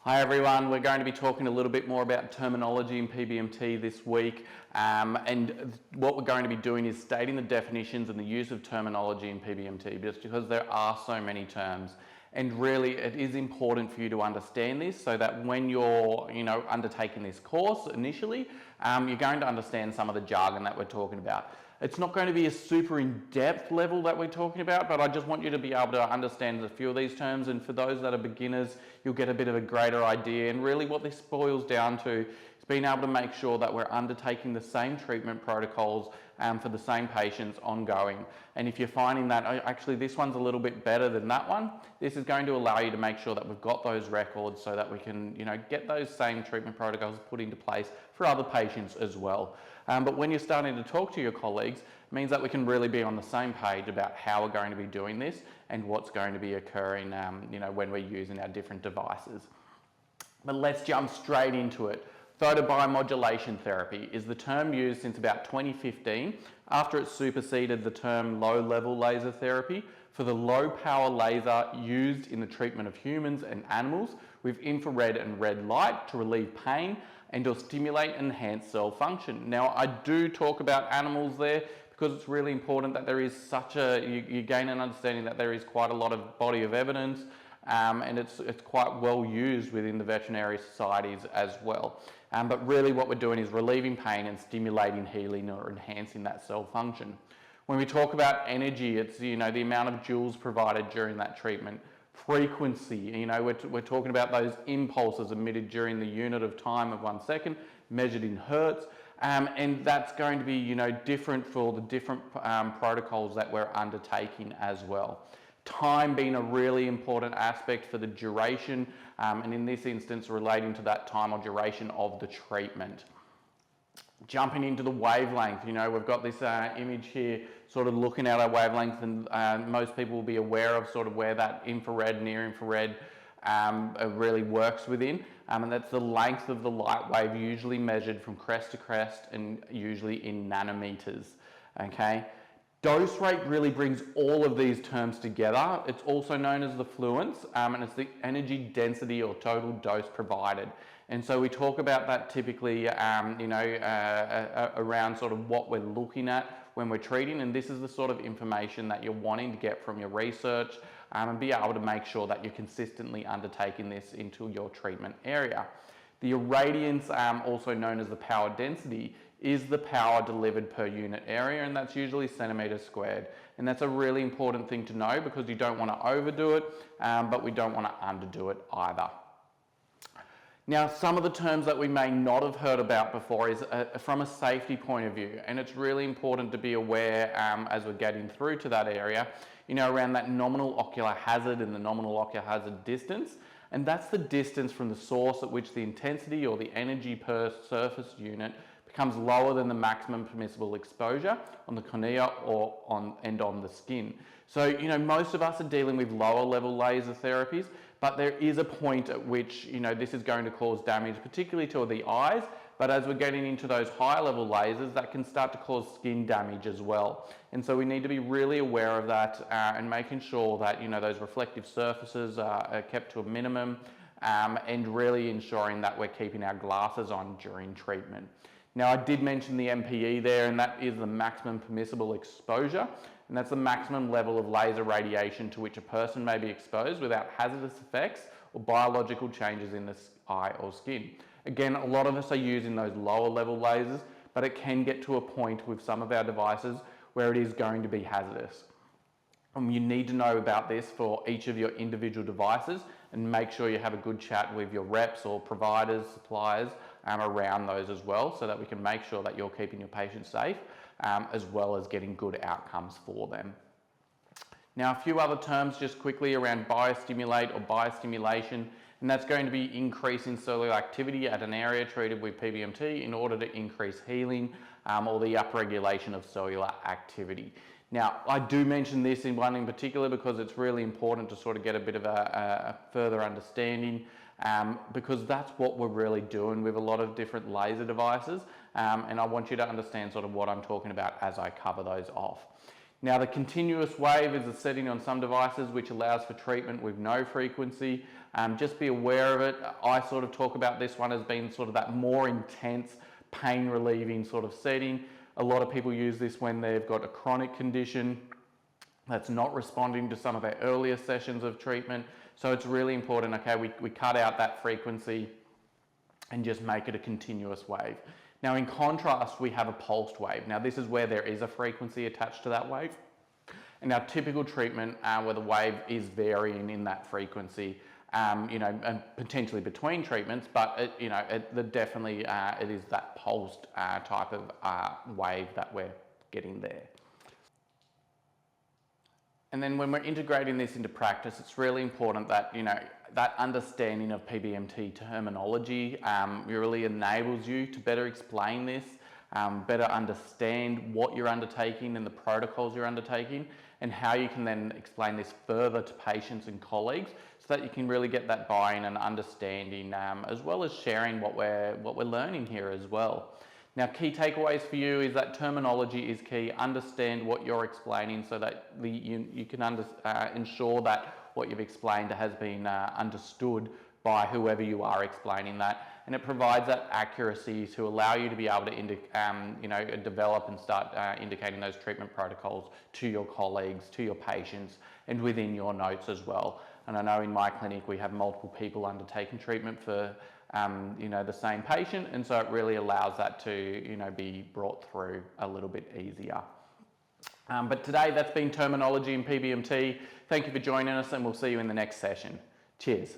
Hi everyone, we're going to be talking a little bit more about terminology in PBMT this week, and what we're going to be doing is stating the definitions and the use of terminology in PBMT, just because there are so many terms. And really it is important for you to understand this so that when you're undertaking this course initially, you're going to understand some of the jargon that we're talking about. It's not going to be a super in-depth level that we're talking about, but I just want you to be able to understand a few of these terms, and for those that are beginners, you'll get a bit of a greater idea. And really what this boils down to is being able to make sure that we're undertaking the same treatment protocols for the same patients ongoing. And if you're finding that, actually this one's a little bit better than that one, this is going to allow you to make sure that we've got those records so that we can get those same treatment protocols put into place for other patients as well. But when you're starting to talk to your colleagues, it means that we can really be on the same page about how we're going to be doing this and what's going to be occurring when we're using our different devices. But let's jump straight into it. Photobiomodulation therapy is the term used since about 2015 after it superseded the term low-level laser therapy for the low-power laser used in the treatment of humans and animals with infrared and red light to relieve pain and or stimulate and enhance cell function. Now, I do talk about animals there because it's really important that there is you gain an understanding that there is quite a lot of body of evidence, and it's quite well used within the veterinary societies as well. But really what we're doing is relieving pain and stimulating healing or enhancing that cell function. When we talk about energy, it's the amount of joules provided during that treatment. Frequency, we're talking about those impulses emitted during the unit of time of 1 second, measured in hertz, and that's going to be different for the different protocols that we're undertaking as well. Time being a really important aspect for the duration, and in this instance relating to that time or duration of the treatment. Jumping into the wavelength, we've got this image here sort of looking at our wavelength, and most people will be aware of sort of where that infrared, near infrared really works within, and that's the length of the light wave, usually measured from crest to crest and usually in nanometers, okay? Dose rate really brings all of these terms together. It's also known as the fluence, and it's the energy density or total dose provided. And so we talk about that typically, around sort of what we're looking at when we're treating, and this is the sort of information that you're wanting to get from your research, and be able to make sure that you're consistently undertaking this into your treatment area. The irradiance, also known as the power density, is the power delivered per unit area, and that's usually centimeters squared. And that's a really important thing to know because you don't want to overdo it, but we don't want to underdo it either. Now, some of the terms that we may not have heard about before is from a safety point of view, and it's really important to be aware as we're getting through to that area, around that nominal ocular hazard and the nominal ocular hazard distance, and that's the distance from the source at which the intensity or the energy per surface unit becomes lower than the maximum permissible exposure on the cornea or on the skin. So, most of us are dealing with lower level laser therapies, but there is a point at which, this is going to cause damage, particularly to the eyes, but as we're getting into those higher level lasers, that can start to cause skin damage as well. And so we need to be really aware of that and making sure that, those reflective surfaces are kept to a minimum, and really ensuring that we're keeping our glasses on during treatment. Now, I did mention the MPE there, and that is the maximum permissible exposure, and that's the maximum level of laser radiation to which a person may be exposed without hazardous effects or biological changes in the eye or skin. Again, a lot of us are using those lower level lasers, but it can get to a point with some of our devices where it is going to be hazardous. You need to know about this for each of your individual devices and make sure you have a good chat with your reps or providers, suppliers around those as well, so that we can make sure that you're keeping your patients safe as well as getting good outcomes for them. Now, a few other terms just quickly around biostimulate or biostimulation, and that's going to be increasing cellular activity at an area treated with PBMT in order to increase healing or the upregulation of cellular activity. Now, I do mention this in one in particular because it's really important to sort of get a bit of a further understanding, because that's what we're really doing with a lot of different laser devices, and I want you to understand sort of what I'm talking about as I cover those off. Now, the continuous wave is a setting on some devices which allows for treatment with no frequency, Just be aware of it. I sort of talk about this one as being sort of that more intense, pain relieving sort of setting. A lot of people use this when they've got a chronic condition that's not responding to some of their earlier sessions of treatment. So it's really important, okay, we cut out that frequency and just make it a continuous wave. Now in contrast, we have a pulsed wave. Now this is where there is a frequency attached to that wave. And our typical treatment where the wave is varying in that frequency, you know, and potentially between treatments, but definitely it is that pulsed type of wave that we're getting there. And then when we're integrating this into practice, it's really important that, you know, that understanding of PBMT terminology really enables you to better explain this, better understand what you're undertaking and the protocols you're undertaking, and how you can then explain this further to patients and colleagues so that you can really get that buy-in and understanding, as well as sharing what we're learning here as well. Now, key takeaways for you is that terminology is key. Understand what you're explaining so that you can ensure that what you've explained has been understood by whoever you are explaining that. And it provides that accuracy to allow you to be able to develop and start indicating those treatment protocols to your colleagues, to your patients, and within your notes as well. And I know in my clinic we have multiple people undertaking treatment for the same patient, and so it really allows that to be brought through a little bit easier. But today that's been terminology in PBMT. Thank you for joining us, and we'll see you in the next session. Cheers.